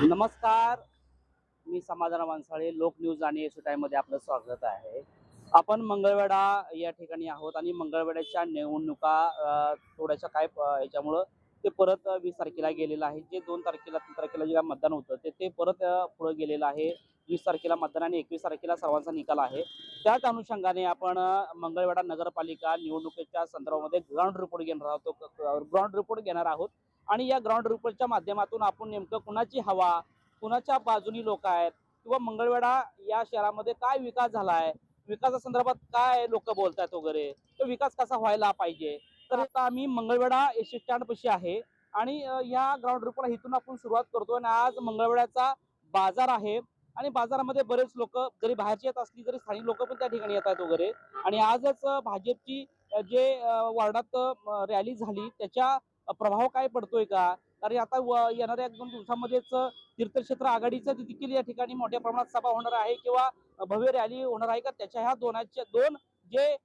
नमस्कार. मी समाधान मानसाळे, लोक न्यूज आणि एसोटाई मध्ये आपलं स्वागत आहे. आपण मंगळवेढा या ठिकाणी आहोत आणि मंगळवेढ्याच्या निवडणुका थोड्याशा काय याच्यामुळं ते परत 20 तारखेला गेलेलं आहे. जे 2 तारखेला 3 तारखेला जे मतदान होतं ते परत पुढे गेलेलं आहे. 20 तारखेला मतदान आणि 21 तारखेला सर्वांचा निकाल आहे. त्याच अनुषंगाने आपण मंगळवेढा नगरपालिका निवडणुकीच्या संदर्भामध्ये ग्राउंड रिपोर्ट घेणार आहोत आणि या ग्राउंड रिपोर्टच्या माध्यमातून आपण नेमकं कुणाची हवा, कुणाच्या बाजूनी लोक आहेत किंवा मंगळवेढा या शहरामध्ये काय विकास झालाय, विकासासंदर्भात काय लोक बोलतायत वगैरे, तो विकास कसा व्हायला पाहिजे. तर आता आम्ही मंगळवेढा एस स्टँड पाशी आहे आणि या ग्राउंड रिपोर्ट इथून आपण सुरुवात करतो. आणि आज मंगळवेढ्याचा बाजार आहे आणि बाजारामध्ये बरेच लोक जरी बाहेरची येत असली तरी स्थानिक लोक पण त्या ठिकाणी येतात वगैरे. आणि आजच भाजपची जे वार्डात रॅली झाली त्याच्या प्रभाव काय पडतोय का, कारण आता येणाऱ्या 1-2 दिवसामध्येच तीर्थक्षेत्र आघाडीचं देखील या ठिकाणी मोठ्या प्रमाणात सभा होणार आहे किंवा भव्य रॅली होणार आहे का, त्याच्या ह्या दोन जे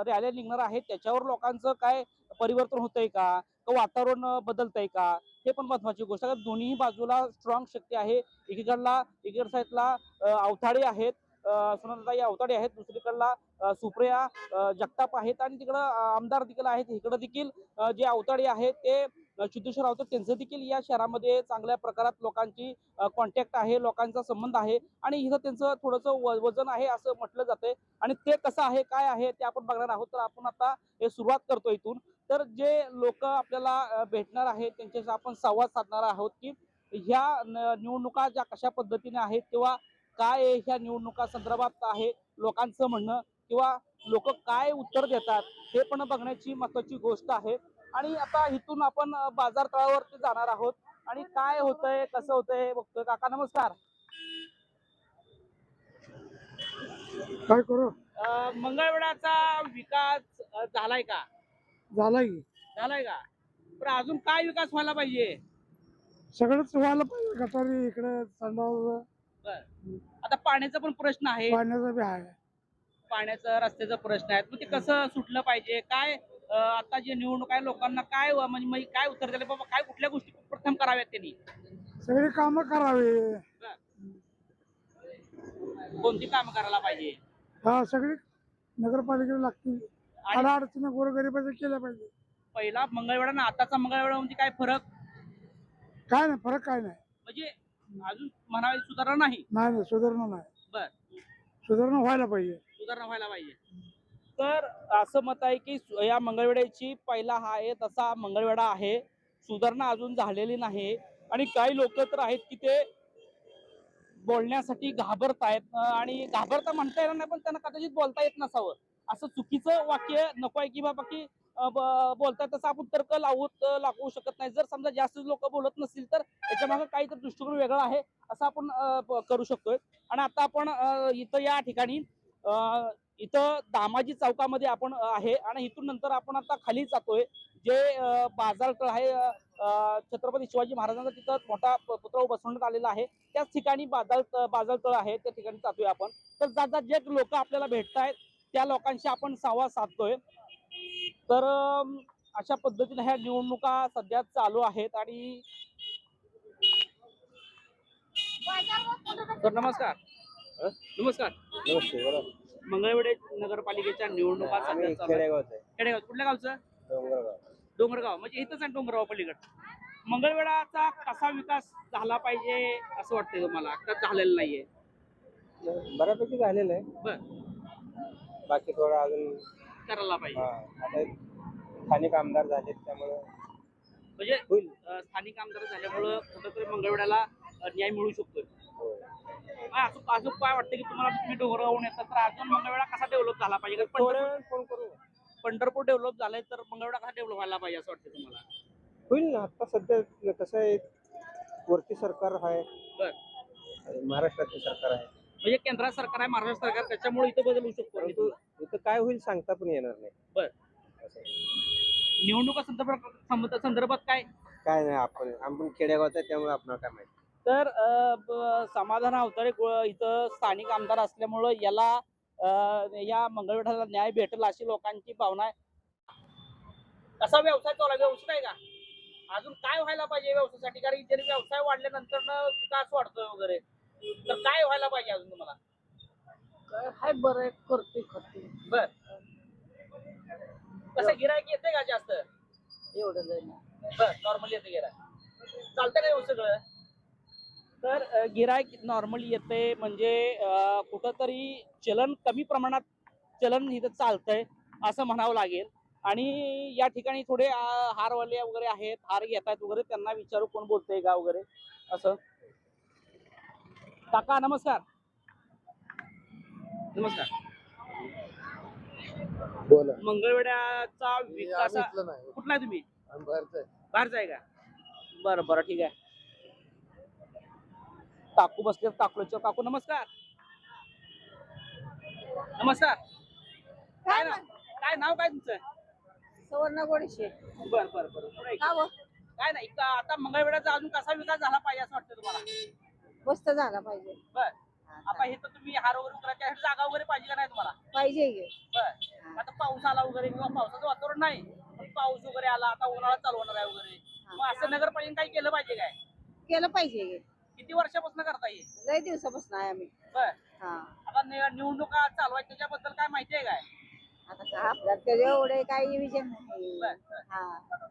रॅल्या निघणार आहेत त्याच्यावर लोकांचं काय परिवर्तन होतंय का, वातावरण बदलतंय का, हे पण महत्वाची गोष्ट आहे. दोन्ही बाजूला स्ट्रॉंग शक्ती आहे. एकीकडे साईडला अवताडे आहेत, सुनंदाताई अवताडे आहेत, दुसरीकडला सुप्रिया जगताप आहेत आणि तिकडं आमदार देखील आहेत. इकडं देखील जे अवताडे आहेत ते सिद्धेश्वर अवताडे, त्यांचं देखील या शहरामध्ये चांगल्या प्रकारात लोकांची कॉन्टॅक्ट आहे, लोकांचा संबंध आहे आणि इथं त्यांचं थोडंसं वजन आहे असं म्हटलं जातंय. आणि ते कसं आहे काय आहे ते आपण बघणार आहोत. तर आपण आता हे सुरुवात करतो इथून. तर जे लोक आपल्याला भेटणार आहेत त्यांच्याशी आपण संवाद साधणार आहोत की ह्या निवडणुका ज्या कशा पद्धतीने आहेत किंवा काय ह्या निवडणुका संदर्भात आहे लोकांचं म्हणणं किंवा लोक काय उत्तर देतात हे पण बघण्याची महत्वाची गोष्ट आहे. आणि आता इथून आपण बाजार तळावरती जाणार आहोत आणि काय होतंय कसं होतंय बघतोय. काका नमस्कार. काय करू मंगळवेढ्याचा विकास झालाय का? झाला की झालाय का? पण अजून काय विकास व्हायला पाहिजे? सगळंच व्हायला पाहिजे. गटारी इकडे संडास बर. आता पाण्याचा पण प्रश्न आहे, पाण्याचा बी आहे. पाण्याचा रस्त्याचा प्रश्न आहे. मग ते कसं सुटलं पाहिजे काय? आता जे निवडणूक आहे लोकांना काय म्हणजे काय उत्तर दिलं बाबा, काय कुठल्या गोष्टी प्रथम कराव्यात त्यांनी? सगळी कामं करावी. बर. कोणती कामं करायला पाहिजे? हा सगळी नगरपालिकेला लागतील. आणि अडचणी गोरगरिबाच्या केल्या पाहिजे. पहिला मंगळवेढा ना आताचा मंगळवेढा म्हणजे काय फरक? काय नाही, फरक काय नाही. म्हणजे अजून म्हणावी सुधारणा नाही. नाही नाही, सुधारणा नाही. बर. सुधारणा व्हायला पाहिजे. सुधारणा व्हायला पाहिजे. तर असं मत आहे की या मंगळवेढ्याची पहिला हा आहे तसा मंगळवेढा आहे, सुधारणा अजून झालेली नाही. आणि काही लोक तर आहेत की ते बोलण्यासाठी घाबरतायत आणि घाबरता म्हणता येणार नाही पण त्यांना कदाचित बोलता येत नसावं. असं चुकीचं वाक्य नको आहे की बाबा की बोलतायत तसं आपण तर्क लागू शकत नाही. जर समजा जास्त लोक बोलत नसतील तर त्याच्या मागे काहीतरी दृष्टिकोन वेगळा आहे असं आपण करू शकतोय. आणि आता आपण इथं या ठिकाणी इथं दामाजी चौकामध्ये आपण आहे आणि इथून नंतर आपण आता खाली जातोय. जे बाजारतळ आहे, छत्रपती शिवाजी महाराजांचा तिथं मोठा पुतळा बसवण्यात आलेला आहे, त्याच ठिकाणी बाजारतळ आहे, त्या ठिकाणी जातोय आपण. तर जात जे लोक आपल्याला भेटतायत त्या लोकांशी आपण संवाद साधतोय. तर अशा पद्धतीने ह्या निवडणुका सध्या चालू आहेत. आणि तर नमस्कार. नमस्कार. नमस्ते बोला. मंगळवेढा नगरपालिकेच्या निवडणुका सध्या चालू आहेत. खेडेगाव कुठल्या गावचं? डोंगरगाव. डोंगरगाव म्हणजे इथंच आहे डोंगरगाव पलीकडे. मंगळवेढाचा कसा विकास झाला पाहिजे असं वाटतंय तुम्हाला? का झालेला नाहीये? बऱ्यापैकी झालेलं आहे. बर. बाकी थोडं अजून करायला पाहिजे. आता स्थानिक आमदार झालेत त्यामुळे म्हणजे होईल. स्थानिक आमदार झाल्यामुळं कुठंतरी मंगळवेढ्याला न्याय मिळू शकतोय. अजून काय वाटतं की तुम्हाला, तुम्ही डोंगरगावून येतात तर अजून मंगळवेढा कसा डेव्हलप झाला पाहिजे? फोन करू. पंढरपूर डेव्हलप झालंय तर मंगळवेढा कसा डेव्हलप व्हायला पाहिजे असं वाटतं तुम्हाला? होईल ना. आता सध्या कसं आहे, वरती सरकार आहे, बर. महाराष्ट्राचे सरकार आहे, म्हणजे केंद्र सरकार आहे, महाराष्ट्र सरकार, त्याच्यामुळे इथं बदल होऊ शकतो. परंतु इथं काय होईल सांगता पण येणार नाही. बर. असं. निवडणुका संदर्भात काय? काय नाही, आपण खेडेगावात आहे त्यामुळे आपल्याला काय माहिती. तर समाधान अवतारे इथं स्थानिक आमदार असल्यामुळं याला या मंगळवेढ्याला न्याय भेटेल अशी लोकांची भावना आहे. कसा व्यवसाय चालू आहे? व्यवस्थित आहे का? अजून काय व्हायला पाहिजे व्यवसायासाठी? कारण जरी व्यवसाय वाढल्यानंतर विकास वाढतोय वगैरे, तर काय व्हायला पाहिजे अजून तुम्हाला? काय हाय बरं करते बर, कसं गिरायक येते का जास्त? एवढं लय नाही. बर, नॉर्मल येते गिरायक, चालतंय का एवढं सगळं? तर गिरायक नॉर्मली येते म्हणजे कुठंतरी चलन कमी प्रमाणात चलन इथं चालतंय असं म्हणावं लागेल. आणि या ठिकाणी थोडे हारवाले वगैरे आहेत, हार घेत आहेत वगैरे, त्यांना विचारू कोण बोलतंय का वगैरे असं. काका नमस्कार. नमस्कार. बोला. मंगळवेढ्याचा विकास कुठला आहे तुम्ही? बाहेरचा आहे का? बरं बरं, ठीक आहे. काकू बसले काकूच्या. काकू नमस्कार. नमस्कार. काय नाव काय तुमचं? सुवर्ण गोडशे. बर बर बर, काय नाही आता मंगळवेढ्याचा अजून कसा विकास झाला पाहिजे असं वाटतं तुम्हाला? मस्त झाला पाहिजे. बर, आता हे तर तुम्ही हार वगैरे उकरायच्या जागा वगैरे पाहिजे का नाही तुम्हाला? पाहिजे. बर, आता पाऊस आला वगैरे किंवा पावसाचं वातावरण नाही, पण पाऊस वगैरे आला, आता उन्हाळा चालू होणार आहे वगैरे, मग असं नगरपालिकेने काही केलं पाहिजे काय? केलं पाहिजे. किती वर्षापासून करता येईल? लय दिवसापासून आहे आम्ही. बर, हा, आता निवडणुका चालू आहेत त्याच्याबद्दल काय माहिती आहे काय? आता काय आपल्याला त्याच्या एवढे काही विजन नाही. बर बर. हा,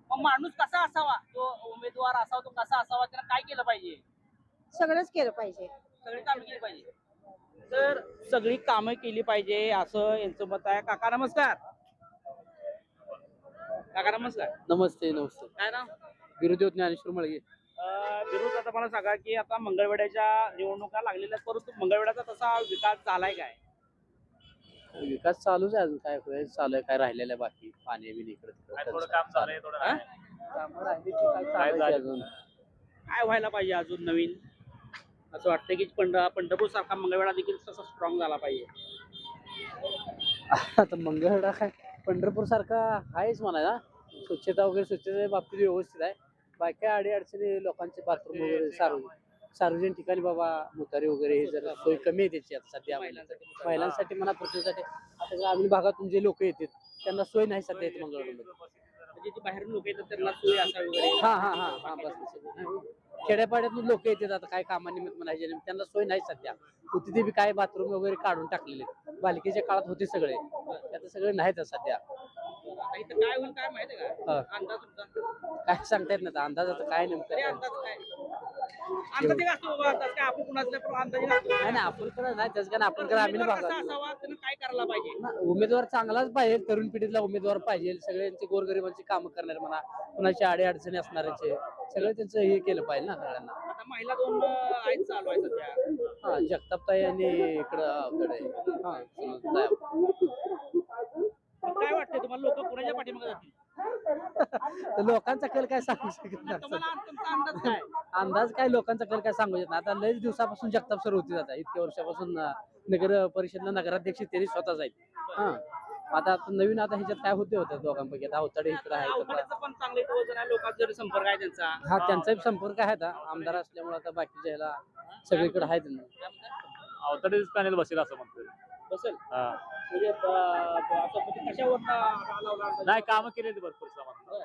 मग माणूस कसा असावा, तो उमेदवार असावा, तो कसा असावा, त्याला काय केलं पाहिजे? सगळंच केलं पाहिजे. सगळी कामं केली पाहिजे. तर सगळी कामं केली पाहिजे असं यांचं मत आहे. काका नमस्कार. काका नमस्कार. नमस्ते नमस्ते. काय नाव? विरोधी ज्ञानेश्वर मळगे. विरोध, आता मला सांगा की आता मंगळवेढ्याच्या निवडणुका लागलेल्या आहेत, परंतु मंगळवेढ्याचा तसा विकास झालाय काय? विकास चालूच आहे, अजून काय चालू आहे, काय राहिलेलं आहे बाकी, पाणी बिन इकडे थोडं काम झालंय, थोडं हा? काय अजून काय व्हायला पाहिजे अजून नवीन? असं वाटतं की पंढरपूर सारखा मंगळवेढा देखील तसा स्ट्रॉंग झाला पाहिजे. आता मंगळवेढा काय पंढरपूर सारखा आहेच म्हणायला. स्वच्छता वगैरे स्वच्छतेच्या बाबतीत व्यवस्थित आहे. बाकी अडी अडचणी लोकांचे बाथरूम वगैरे सार्वजनिक ठिकाणी बाबा मुतारी वगैरे हे जरा सोय कमी आहे त्याची आता सध्या. महिलांसाठी म्हणा, पुरुषांसाठी आता ग्रामीण भागातून जे लोक येतात त्यांना सोय नाही सध्या येते मंगळवेढ्यामध्ये. म्हणजे जी बाहेरून लोक येतात त्यांना सोय असावी वगैरे. हा हा हा हा, बस खेड्यापाड्यातून लोक येतात आता काय कामानिमित्त म्हणायचे, त्यांना सोय नाही सध्या. होती ते बी काय बाथरूम वगैरे काढून टाकलेले, बालिकेच्या काळात होते सगळे, आता सगळे नाहीत सध्या. आता इथं काय होईल काय माहिती आहे का? अंदाज तुमचा काय सांगता येत नाही अंदाज, आता काय नेमकं तरी अंदाज काय? अंदाज एक असतो बाबा, अंदाज काय आपण कुणाचा अंदाज नसतो. नाही नाही, आपण पण नाही त्याच, कारण आपण ग्रामीण उमेदवार कसा भागात असावा, त्यानं काय करायला पाहिजे? उमेदवार चांगलाच पाहिजे, तरुण पिढीतला उमेदवार पाहिजे, सगळ्यांची गोरगरिबांची कामं करणारे म्हणा, कुणाची आडे अडचणी असणाऱ्याचे सगळं त्यांचं हे केलं पाहिजे ना सगळ्यांना. आता महिला दोन आहेत चालू आहे सध्या. हा, जगतापताई आणि इकडं हा काय वाटतंय तुम्हाला, लोक कुणाच्या पाठीमागे जातील? तर लोकांचा कल काय सांगू शकत नाही. तुम्हाला तुमचा अंदाज काय? अंदाज काय लोकांचा कल काय सांगू शकत नाही. आता लयच दिवसापासून जगताप सर होती, आता इतक्या वर्षापासून नगर परिषदला नगराध्यक्ष त्यांनी स्वतःच आहेत. हा, आता नवीन आता ह्याच्यात काय होते दोघांपैकी, आता अवताडे इकडे आहे, अवघडचं पण चांगले वजन आहे, लोकांचा जरी संपर्क आहे त्यांचा. हा त्यांचाही संपर्क आहे आता आमदार असल्यामुळे, आता बाकीच्या ह्याला सगळीकडे आहे त्यांना. अवतडेच पॅनल बसेल असं म्हणतोय. बसेल हा, म्हणजे असं म्हणजे कशावर नाही कामं केली भरपूर सामान.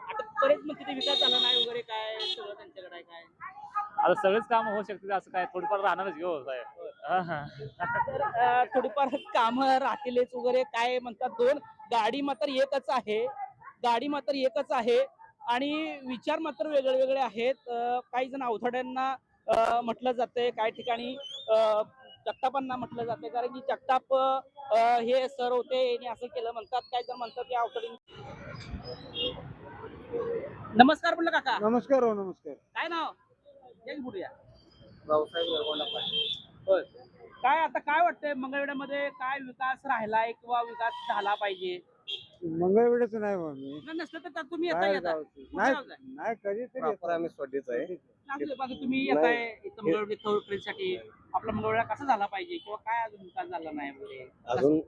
आता बरेच म्हणते ते विकास झाला नाही वगैरे, काय सगळं त्यांच्याकडे आहे काय? आता सगळेच काम होऊ शकतील असं काय, थोडीफार राहणारच घेऊ साहेब. हा, हा. तर थोडीफार कामं राहतीलच वगैरे, काय म्हणतात, गाडी मात्र एकच आहे आणि विचार मात्र वेगळे वेगळे आहेत. काही जण अवथड्यांना म्हटलं जाते, काही ठिकाणी जगतापांना म्हटलं जाते, कारण की जगताप हे सर होते यांनी असं केलं म्हणतात. काही जण म्हणतात की अवथडी. नमस्कार म्हटलं काका. नमस्कार हो, नमस्कार. काय नाव? एक बुडूया. रावसाहेब. होय. काय आता काय वाटतंय मंगळवेढ्यामध्ये काय विकास राहिलाय किंवा विकास झाला पाहिजे? मंगळवेढ्याचं नाही बा मी. नसलं तर तुम्ही बाहेर येताय गावचं. कुठं नाही गावचं आहे? नाही, कधीतरी येतो. आम्ही स्वदेश आहे. बाकी तुम्ही येताय इथं मंगळवेढा ट्रेनसाठी. आपला मंगळवेढा कसा झाला पाहिजे किंवा काय अजून विकास झाला नाही वगैरे?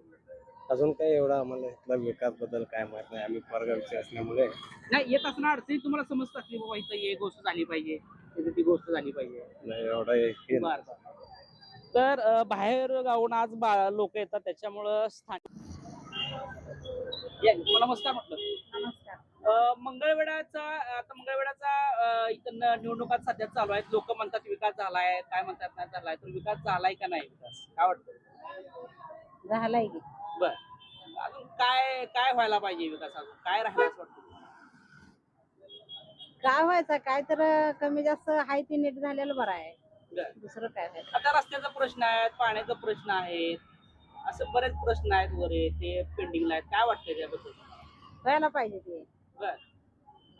अजून काही एवढा आम्हाला इथला विकास बद्दल काय माहित नाही. आम्ही परगावचे असल्यामुळे नाही, येत असणार अडचणी तुम्हाला समजतात की बाबा इथं हे गोष्ट झाली पाहिजे, तिथे ती गोष्ट झाली पाहिजे. नाही एवढा हे नाही. बरं बरं. तर बाहेर गावून आज लोक येतात, त्याच्यामुळं स्थानिक. नमस्कार म्हटलं. नमस्कार. मंगळवेढाचा आता मंगळवेढाचा इथं निवडणुका सध्या चालू आहेत. लोक म्हणतात विकास झालाय, काय म्हणतात नाही झालाय. तर विकास झालाय का नाही विकास काय वाटतं? झालाय की बर अजून काय काय व्हायला पाहिजे विकास अजून काय राहिला असं वाटतं? काय व्हायचं काय तर कमी जास्त हाय ते नीट झालेलं बरं आहे. बरं. दुसरं काय व्हायचं. आता रस्त्याचा प्रश्न आहे, पाण्याचा प्रश्न आहे, असं बरेच प्रश्न आहेत वरे ते पेंडिंगला आहेत. काय वाटतंय त्याबद्दल? व्हायला पाहिजे ते बर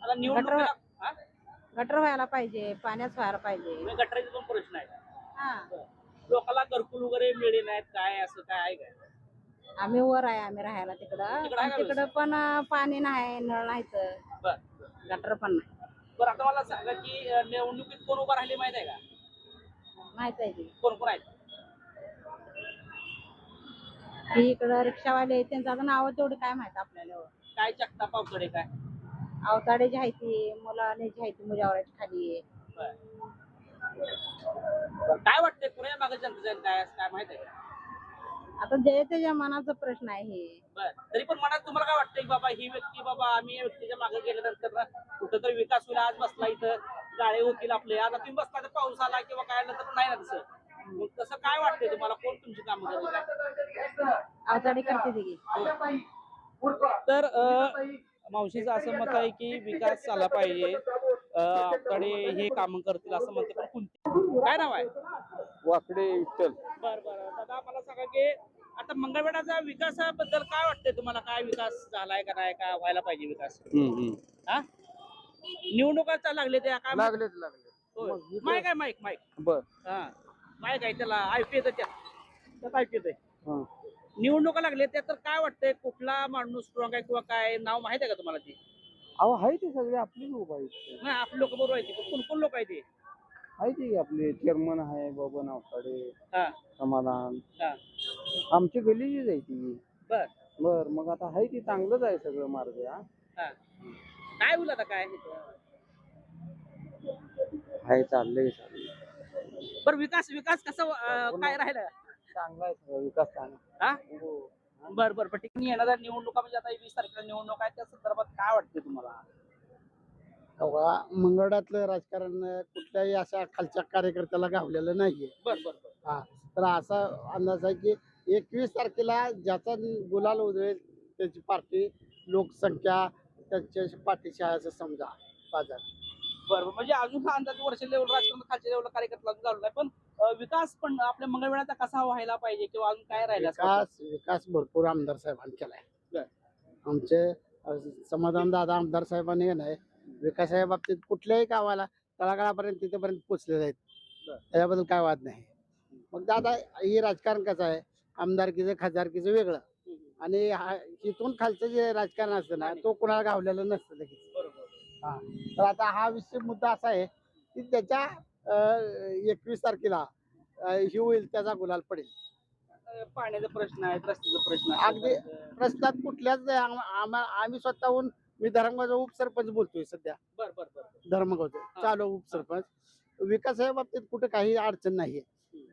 आता निवडणुकीला हा? गटर व्हायला पाहिजे, पाण्याच व्हायला पाहिजे. म्हणजे गटाराचे पण प्रश्न आहेत. हा लोकांना घरकुल वगैरे मिळले नाहीत काय असं काय आहे काय? आम्ही वर आहे, आम्ही राहायला तिकडं तिकडं आहे का तिकडं पण पाणी नाही, नळ नाही तर बर गटर पण नाही. बरं आता मला सांगा की निवडणुकीत कोण उभा राहिले माहित आहे का? माहित आहे की कोण कोण आहेत? की इकडं रिक्षावाले आहेत, त्यांचं आता नाव तेवढं काय माहित आपल्याला. काय जगताप अवकडे काय? अवताडेची आहे ती, मुलानेची आहे ती, मुजावराची खाली आहे. बरं, काय वाटतंय पुणे मागे जनता जाईल काय असं काय माहित आहे का? आता जे त्याच्या मनाचा प्रश्न आहे हे. बर तरी पण मनात तुम्हाला काय वाटतंय की बाबा ही व्यक्ती बाबा आम्ही या व्यक्तीच्या मागे गेल्यानंतर ना कुठंतरी विकास होईल. आज बसला इथं गाळे होतील आपले, आता तुम्ही बसला तर पाऊस आला किंवा काय आलं तर नाही ना तसं. मग तसं काय वाटतंय तुम्हाला कोण तुमची कामं करेल काय? अवताडे करते ती की. तर मावशीचं असं मत आहे की विकास झाला पाहिजे, आपकडे हे काम करतील असं म्हणते. पण कोणते काय नाव आहे? वाकडे विठ्ठल. बर बर दादा मला सांगा की आता मंगळवेढाचा विकासाबद्दल काय वाटतंय तुम्हाला? काय विकास झालाय का नाही, काय व्हायला पाहिजे विकास? हा निवडणुका लागले त्या काय लागले होय. माईक आहे माईक माईक बर हा माईक आहे त्याला ऐकू येतं त्यात ऐकू येतंय. निवडणुका लागले त्या तर काय वाटतंय कुठला माणूस स्ट्रॉंग आहे किंवा काय नाव माहित आहे का तुम्हाला? ते अहो आहे ते सगळे आपली लोक आहेत. नाही आपले लोक बरोबर आहे ते कोण कोण लोक आहे ते? आहे ते आपले चेअरमन आहे बाबा नावकडे, हा समाधान, हा आमची गल्लीचीच आहे ती. बर बर मग आता आहे ती चांगलंच आहे सगळं मार्ग. हा काय होईल आता काय आहे चाललंय बर विकास विकास कसं काय राहिलं? चांगला आहे सगळं विकास चांगला. हा बर बर पण ठिकाणी येणाऱ्या निवडणुका म्हणजे आता 20 तारखेला निवडणूक आहे त्या संदर्भात काय वाटतंय तुम्हाला? मंगळातलं राजकारण कुठल्याही अशा खालच्या कार्यकर्त्याला गावलेलं नाहीये. बर बर बर हा तर असा अंदाज आहे की 21 तारखेला ज्याचा गुलाल उधळेल त्याची पार्टी, लोकसंख्या त्यांच्या पाठीशी आहे असं समजा बाजार. बरोबर म्हणजे अजून हा अंदाज वर्ष लेवल राजकारण खालच्या लेवलला कार्यकर्ता अजून झाला नाही. पण विकास पण आपल्या मंगळवेढाचा कसा व्हायला पाहिजे किंवा अजून काय राहिलं असं वाटतं? विकास भरपूर आमदार साहेबांनी केलाय. बर. आमचे समाधान दादा आमदार साहेबांनी नाही विकासाच्या बाबतीत कुठल्याही गावाला तळागाळापर्यंत तिथेपर्यंत पोहोचलेले आहेत. त्याच्याबद्दल काय वाद नाही. मग दादा हे राजकारण कसं आहे, आमदारकीचं खासदारकीचं वेगळं आणि इथून खालचं जे राजकारण असतं ना तो कोणाला गावलेलं नसतं लगेच. हा तर आता हा विषय मुद्दा असा आहे की त्याच्या 21 तारखेला ही होईल त्याचा गुलाल पडेल. पाण्याचा प्रश्न आहे, रस्त्याचा प्रश्न आहे. अगदी प्रश्नात कुठल्याच आम्ही स्वतःहून मी धर्मगावचा उपसरपंच बोलतोय सध्या. बर बर बर धर्मगावचे चालू उपसरपंच. विकासाच्या बाबतीत कुठे काही अडचण नाहीये.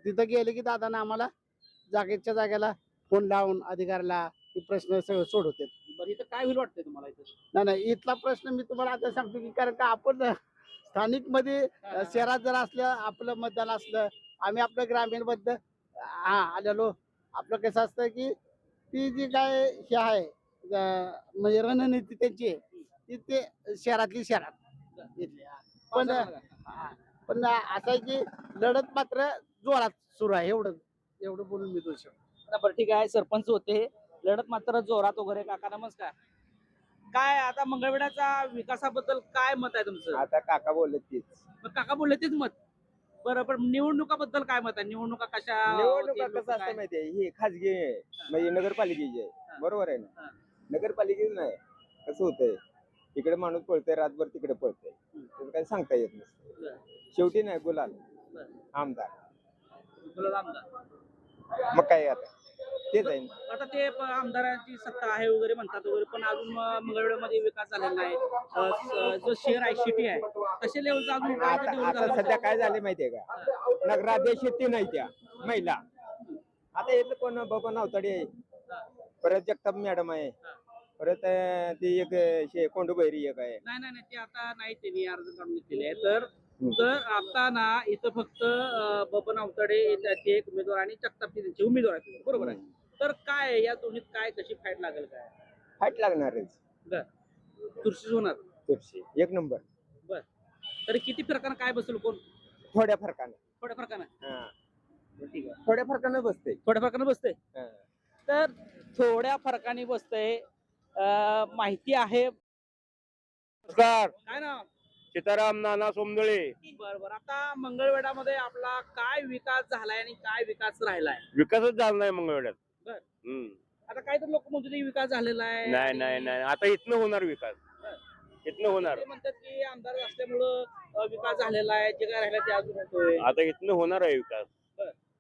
तिथं गेले की दादांना आम्हाला जागेच्या जागेला फोन लावून अधिकाऱ्याला हे प्रश्न सगळं सोडवतात. बरं इथं काय होईल वाटतंय तुम्हाला इथं? नाही इथला प्रश्न मी तुम्हाला आता सांगतो की कारण का आपण स्थानिक मध्ये शहरात जर असलं आपलं मतदान असलं आम्ही आपलं ग्रामीण बद्दल आलेलो आपलं कसं असतं की ती जी काय हे आहे म्हणजे रणनीती त्यांची आहे ती ते शहरातली शहरात इथली. पण पण असं आहे की लढत मात्र जोरात सुरू आहे. एवढं बोलून मी दोष. बरं ठीक आहे सरपंच होते लढत मात्र जोरात वगैरे. काका नमस्कार. काय आता मंगळवेढाचा विकासाबद्दल काय मत आहे तुमचं? आता काका बोलले तीच. मग काका बोलले तेच मत. बरं पण निवडणुकाबद्दल काय मत आहे? निवडणुका कशा निवडणुका होतील, कसं काय? असतं माहितीये ही खाजगी आहे म्हणजे नगरपालिकेची आहे. बरोबर आहे ना. नगरपालिकेच नाही कसं होतंय इकडे माणूस पळतोय रातभर तिकडे पळतोय त्याचं काही सांगता येत नसतं. शेवटी नाही गुलाल आमदार बोला आमदार. मग काय आता तेच आहे. आता ते आमदारांची सत्ता आहे वगैरे म्हणतात वगैरे पण अजून मंगळवेढ्यामध्ये विकास झालेला नाही. जो शहर आहे सिटी आहे तसे लेवलचा अजून काय आता develop आता झालं? सध्या काय झाले माहितीये का नगराध्यक्ष ती नाही त्या महिला. आता येतं कोण बाबा नावताडी आहे परत जगताप मॅडम आहे परत ती एक कोंडूबैरी एक आहे. नाही नाही नाही, ते आता नाही त्यांनी अर्ज काढून घेतलेले आहे. तर हम्म. तर आता ना इथं फक्त बबन अवतडे ते एक उमेदवार आणि जगताप त्यांचे उमेदवार आहेत, बरोबर आहे. तर काय आहे, या दोन्हीत काय कशी फाईट लागेल काय? फाईट लागणारच. चुरशीच होणार. तुळशी एक नंबर. तरी किती फरकानं काय बसेल कोण? थोड्या फरकाने. थोड्या फरकानं. हा. ठीक आहे. थोड्या फरकाने बसते. थोड्या फरकानं बसतंय. हा. तर थोड्या फरकाने बसतंय. माहिती आहे. नमस्कार, काय ना सीताराम नाना सोमदळे. बरोबर. आता मंगळवेढामध्ये आपला काय विकास झालाय आणि काय विकास राहिलाय? विकासच झाला नाही मंगळवेढ्यात. बर. हम्म. आता काही तर लोक म्हणतात की विकास झालेला आहे. नाही आणि नाही नाही, आता इथनं होणार विकास. इथनं होणार. ते म्हणतात की आमदार असल्यामुळं विकास झालेला आहे, जे काय राहिलं ते अजून होतोय. आता इथनं होणार आहे विकास.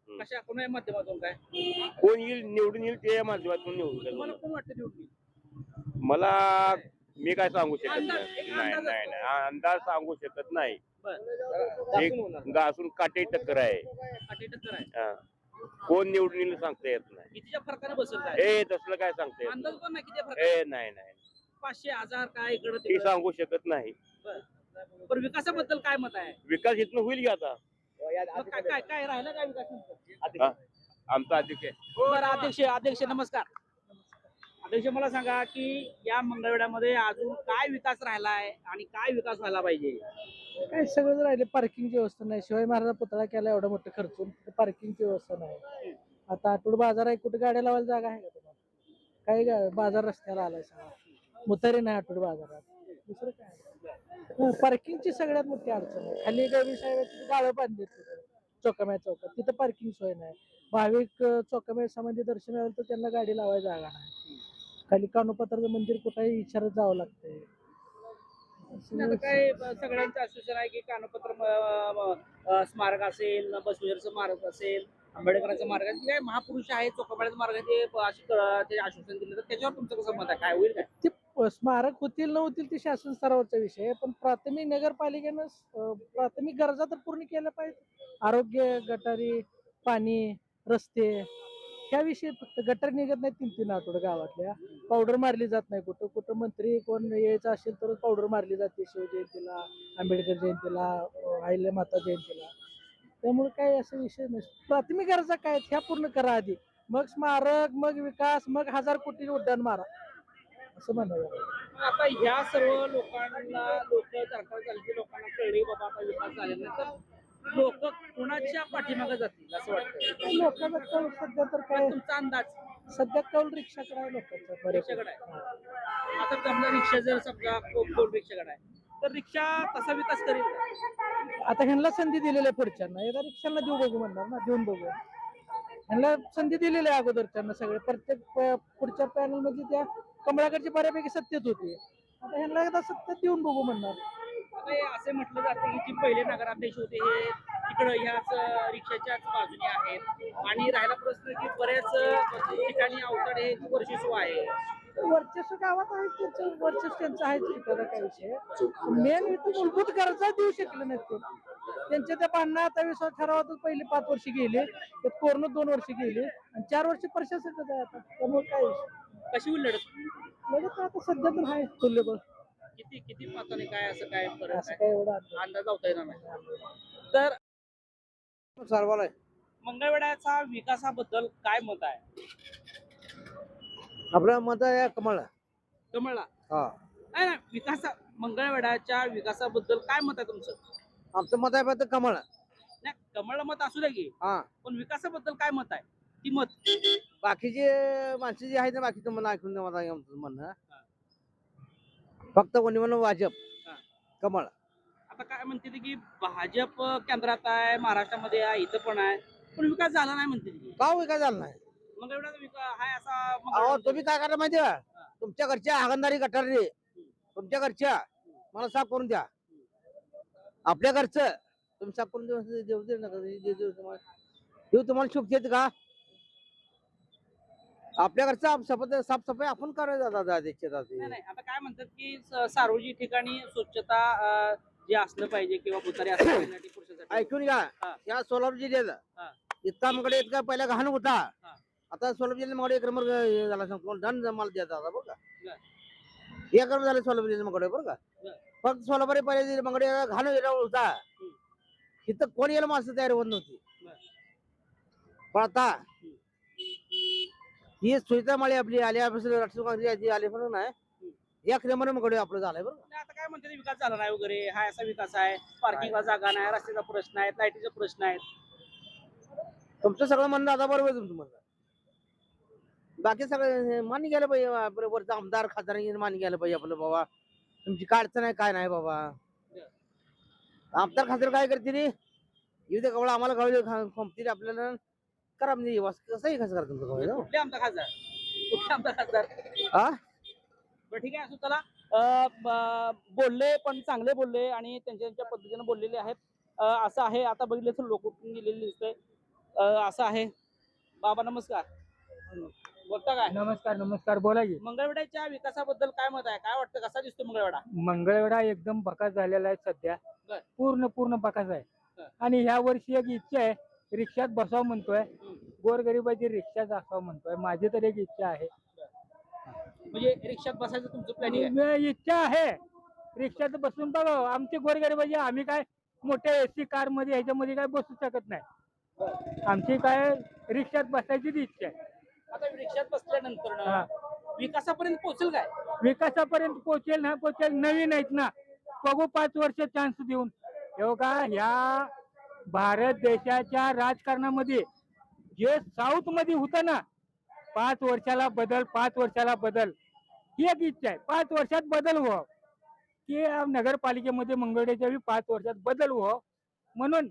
कशा कोणत्या माध्यमातून काय? कोण येईल निवडून येईल ते या माध्यमातून निवडून तुम्हाला येईल. कोण वाटतं निवडून? मला मी काय सांगू शकत अंदाज, नाही. एक नाही अंदाज नाही असतो. नाही, अंदाज सांगू शकत नाही. बरं. एक घासून काटे टक्कर आहे. अटी टक्कर आहे. हा. कोण निवडून येईल सांगता येत नाही. कितीच्या फरकाने बसेल काय? ए तसलं काय सांगता येत अंदाज पण नाही किती नाही. फरक? ए नाही नाही, 500 1000 काय इकडं ते तिकडं? सांगू शकत नाही. पण विकासाबद्दल काय मत आहे? विकास इथनं होईल की आता. मग काय काय काय राहिलं काय विकास तुमचं? हा. आमचा अध्यक्ष आहे. बरं, अध्यक्ष नमस्कार. अध्यक्ष मला सांगा की या मंगळवेढ्यामध्ये अजून काय विकास राहिलाय आणि काय विकास व्हायला पाहिजे? काय सगळं राहिले, पार्किंगची व्यवस्था नाही. शिवाजी महाराज पुतळा केला एवढा मोठा खर्चून, पार्किंगची व्यवस्था नाही. आता आठवड बाजार आहे, कुठे गाड्या लावायला जागा आहे का तुम्हाला? काही बाजार रस्त्याला आलाय सगळा, मुतारी नाही आठवड बाजारात. दुसरं काय, पार्किंगची सगळ्यात मोठी अडचण आहे. खाली गवी साहेब गाळं बांधले चौकाम्या चौकात, तिथं पार्किंग सोय नाही. भाविक चौकाम्या संबंधी दर्शन आलं तर त्यांना गाडी लावायला जागा नाही. खाली कानोपात्राचं मंदिर कुठेही इचारत जावं लागतंय. आता काय सगळ्यांचं असोसिएशन आहे की कानपत्र स्मारक असेल, बसवेश्वरचं स्मारक असेल, आंबेडकरांचं स्मारक असेल, काय महापुरुष आहेत चोखामेळ्याचं स्मारक आहे, ते आश्वासन दिलं. तर त्याच्यावर तुमचं कसं मत आहे? काय होईल काय? ते स्मारक होतील न होतील ते शासन स्तरावरचा विषय आहे. पण प्राथमिक नगरपालिकेनं प्राथमिक गरजा तर पूर्ण केल्या पाहिजे. आरोग्य, गटारी, पाणी, रस्ते, ह्याविषयी फक्त गटर निघत नाही 3-3 आठवडे गावातल्या. पावडर मारली जात नाही. कुठं कुठं मंत्री कोण यायचं असेल तर पावडर मारली जाते शिवजयंतीला, आंबेडकर जयंतीला, आहिले माता जयंतीला. त्यामुळे काय असं विषय नसतो. प्राथमिक गरजा काय आहेत ह्या पूर्ण करा आधी, मग स्मारक, मग विकास, मग 1000 कोटी उड्डाण मारा असं म्हणावं. आता ह्या सर्व लोकांना सरकार चालते लोकांना कळले बाबा आता विकास झालेला नाही, तर लोक कोणाच्या पाठीमागे जातील असं वाटतं? लोकांना कौल सध्या तर काय, तुमचा अंदाज सध्या कौल रिक्षाकडे आहे लोकांचा. रिक्षाकडे आहे. आता समजा रिक्षा जर समजा कोण रिक्षाकडे आहे तर रिक्षा तसा विकास करेल का? आता ह्यांना संधी दिलेली आहे पुढच्यांना, एकदा रिक्षांना देऊ बघू म्हणणार ना, देऊन बघू. ह्यांना संधी दिलेली आहे अगोदरच्यांना सगळे. प्रत्येक पुढच्या पॅनल मध्ये त्या कमळाकडची बऱ्यापैकी सत्तेत होती. आता ह्यांना एकदा सत्तेत देऊन बघू म्हणणार. आता हे असे म्हटलं जाते की जे पहिले नगराध्यक्ष होते हे इकडं ह्याच रिक्षाच्याच बाजूने आहेत, आणि राहिला प्रश्न की बऱ्याच ठिकाणी अवतड हे वर्चस्व आहे. वर्चस्व गावात आहे, त्याचं वर्चस्व त्यांचं आहे, त्याचा काय विषय. मेन इथं मूलभूत गरजा देऊ शकले नाहीत ते. त्यांच्या त्या 50-20 ठरावातच पहिली 5 वर्ष गेले, त्यात कोरोना 2 वर्ष गेले, आणि 4 वर्ष प्रशासकच आहे आता. त्यामुळे काय विषय कशी होईल लढत? लगेच आता सध्या तर आहे तुल्यबळ. किती किती मताने काय असं काय फरक असं आहे? काय एवढा अंदाज लावता येणार नाही. तर सर्वाला मंगळवेढ्याचा विकासाबद्दल काय मत आहे? आपलं मत आहे कमळ. कमळला हा, नाही ना, मंगळवेढ्याच्या विकासाबद्दल काय मत आहे तुमचं? आमचं मत आहे फक्त कमळ. नाही, कमळ मत असू द्या की, हा, पण विकासाबद्दल काय मत आहे? ती मत बाकीचे माणसं जे आहेत ना, बाकीचं मला ऐकून द्या. मला आमचं म्हणणं फक्त कोणी म्हणून भाजप, हा. कमळ. आता काय म्हणते ते की भाजप केंद्रात आहे, महाराष्ट्रामध्ये आहे, इथं पण आहे, पण विकास झाला नाही म्हणते ती. का विकास झाला नाही? मंगळवेढ्याचा विकास आहे असा अहो, मंगळवेढा- तुम्ही काय करा माहिती का, तुमच्या घरच्या हागंदारी गटारी तुमच्या घरच्या मला साफ करून द्या. आपल्या घरचं तुम्ही साफ करून देऊ दे नका. देऊ तुम्हाला शुभ देत का? आपल्या घरचा साफसफाई आपण करायला नाही, नाही, आता काय म्हणतात की सार्वजनिक ठिकाणी स्वच्छता जे असलं पाहिजे किंवा भुतारी असलं पाहिजे पुरुषांसाठी. ऐकून घ्या. हा. या सोलापूर जिल्ह्यात हा. इतका आमकडे इतका पहिला घाण होता. हा. आता सोलापूर जिल्ह्यात एक नंबर झाला सांगतो. धन मला द्यायचा बरं का. एक कर्म झालं सोलापूर मंगळ बरं का. फक्त सोलापूर पहिले मंगळ घालून गेला होता. इथं कोण यायला माणसं तयार होत नव्हती. पण आता ही सुविधा मळी आपली आल्यापासून राष्ट्रवादी आल्यापासून नाही एक नंबर मंगळ आपलं झालंय बरं. नाही, आता काय म्हणते विकास झाला नाही वगैरे, हा असा विकास आहे, पार्किंगला जागा नाही, रस्त्याचा प्रश्न आहे, लाईटीचा प्रश्न आहे. तुमचं सगळं म्हणणं आता बरोबर आहे तुमचं म्हणणं. बाकी सगळं मान्य गेलं पाहिजे. बरोबर आमदार खासदार मान्य गेलं पाहिजे आपलं बाबा तुमची काय अडचण आहे काय नाही बाबा. आमदार खासदार काय करतील येऊ दे कवळ आम्हाला कळलं कंपनी आपल्याला करा म्हणजे कसंही कसं करा तुमचं कवळ. कुठले आमदार खासदार, कुठले आमदार खासदार? हा बरं ठीक आहे, असं त्याला बोलले पण चांगले बोलले आणि त्यांच्या पद्धतीने बोललेले आहेत. असं आहे, आता बघितलं तर लोक उठून गेलेले दिसतंय. असं आहे. बाबा नमस्कार, बोलता काय? नमस्कार नमस्कार, बोला की. मंगळवेढ्याच्या विकासाबद्दल काय मत आहे, काय वाटतं, कसा दिसतो मंगळवेढा? मंगळवेढा एकदम बकास झालेला आहे सध्या. बर. पूर्ण बकास आहे. बर. आणि ह्या वर्षी एक इच्छा आहे, रिक्षात बसावं म्हणतोय, गोरगरिबाची रिक्षा दाखवावं म्हणतोय. माझी तर एक इच्छा आहे. म्हणजे रिक्षात बसायचं तुमचं प्लॅनिंग आहे? इच्छा आहे रिक्षात बसून बघावं. आमची गोरगरिबाची आम्ही काय मोठ्या एसी कार मध्ये ह्याच्यामध्ये काय बसू शकत नाही. आमची काय रिक्षात बसायचीच इच्छा आहे. आता रिक्षात बसल्यानंतर हा. विकासापर्यंत पोहोचेल काय? विकासापर्यंत पोहोचेल ना, पोहोचेल. नवीन आहेत ना, बघू 5 वर्ष चान्स देऊन. हो का, ह्या भारत देशाच्या राजकारणामध्ये जे साऊथ मध्ये होतं ना, 5 वर्षाला बदल, 5 वर्षाला बदल, ही एक इच्छा आहे. 5 वर्षात बदल व्हावं, की नगरपालिकेमध्ये मंगळवेढ्याच्या 5 वर्षात बदल व्हावं म्हणून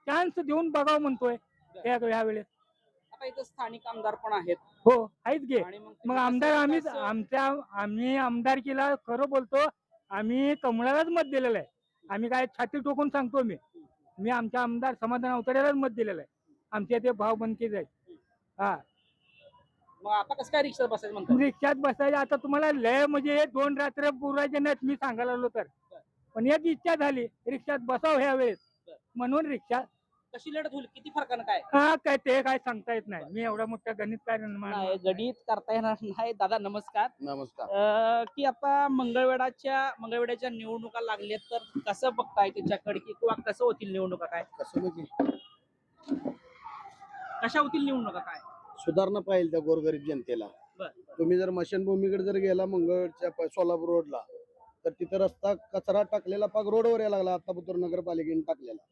चान्स देऊन बघावं म्हणतोय ह्या वेळेस. आता इथं स्थानिक आमदार पण आहेत. हो आहेत गे. आणि मग आमदार आम्ही आमदारकीला खरं बोलतो, आम्ही कमळालाच मत दिलेलं आहे. आम्ही काय छाती टोकून सांगतो, मी आमच्या आमदार समाधान अवतड्यालाच मत दिलेलं आहे. आमच्या ते भावबंदकीच आहेत. हा, मग आता कसं काय रिक्षात बसायचं म्हणतात? रिक्षात बसायचं आता तुम्हाला लय म्हणजे 2 रात्र पुरायचे नाहीत मी सांगायला लागलो तर. पण एक इच्छा झाली रिक्षात बसावं ह्या वेळेस म्हणून रिक्षा. कशी लढत होईल, किती फरकानं काय? हा काय ते काय सांगता येत नाही. मी एवढा मोठा गणित काय नाही, गणित करता येणार नाही. दादा नमस्कार. नमस्कार. की आता मंगळवेढ्याच्या निवडणुका लागल्यात, तर कसं बघताय त्याच्याकडे, की किंवा कसं होतील निवडणुका, काय कसं म्हणजे कशा होतील निवडणुका, काय सुधारणा पाहिजे त्या गोरगरीब जनतेला. बर. तुम्ही जर मशानभूमीकडे जर गेला मंगळच्या सोलापूर रोडला, तर तिथं रस्ता कचरा टाकलेला पाक रोडवर यायला लागला. आता बुतूर नगरपालिकेने टाकलेला.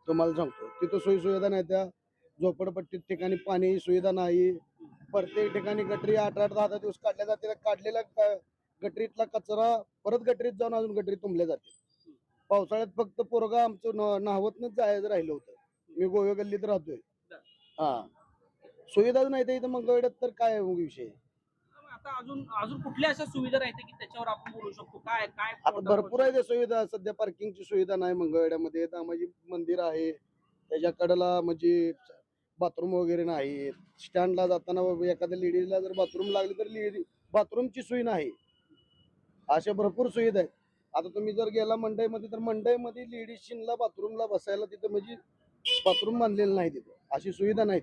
तुम्हाला सांगतो तिथं सोयी सुविधा नाही. त्या झोपडपट्टीत ठिकाणी पाणी सुविधा नाही. प्रत्येक ठिकाणी गटरी 8-8, 10-10 दिवस काढल्या जाते. काढलेल्या गटरीतला कचरा परत गटरीत जाऊन अजून गटरीत तुंबल्या जाते. पावसाळ्यात फक्त पोरगा आमचं नाहवतनच जायचं राहिलं होतं. मी गोवे गल्लीत राहतोय. हा, सुविधाच नाही तर इथं मंगळवेढ्यात, तर काय विषय. आता अजून कुठल्या अशा सुविधा राहते की त्याच्यावर आपण बोलू शकतो, काय काय आता भरपूर आहे त्या सुविधा. सध्या पार्किंगची सुविधा नाही मंगळवेढ्यामध्ये. दामाजी मंदिर आहे त्याच्या कडेला, म्हणजे बाथरूम वगैरे नाही. स्टँडला जाताना एखाद्या लेडीजला जर बाथरूम लागली तर बाथरूमची सोय नाही. अशा भरपूर सुविधा आहेत. आता तुम्ही जर गेला मंडईमध्ये, तर मंडईमध्ये लेडीजला बाथरूमला बसायला तिथं म्हणजे बाथरूम बांधलेलं नाही तिथं. अशी सुविधा नाही.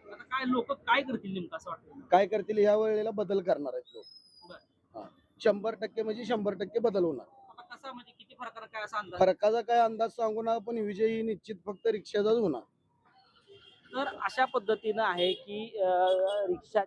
आता काय लोक काय करतील नेमकं असं वाटतं? काय करतील, या वेळेला बदल करणार आहेत लोक. बरं. 100% म्हणजे 100% बदल होणार. आता कसा म्हणजे किती फरकानं काय असा अंदाज? फरकाचा काय अंदाज सांगू ना, पण विजयी निश्चित फक्त रिक्षाचाच होणार. तर अशा पद्धतीनं आहे की रिक्षा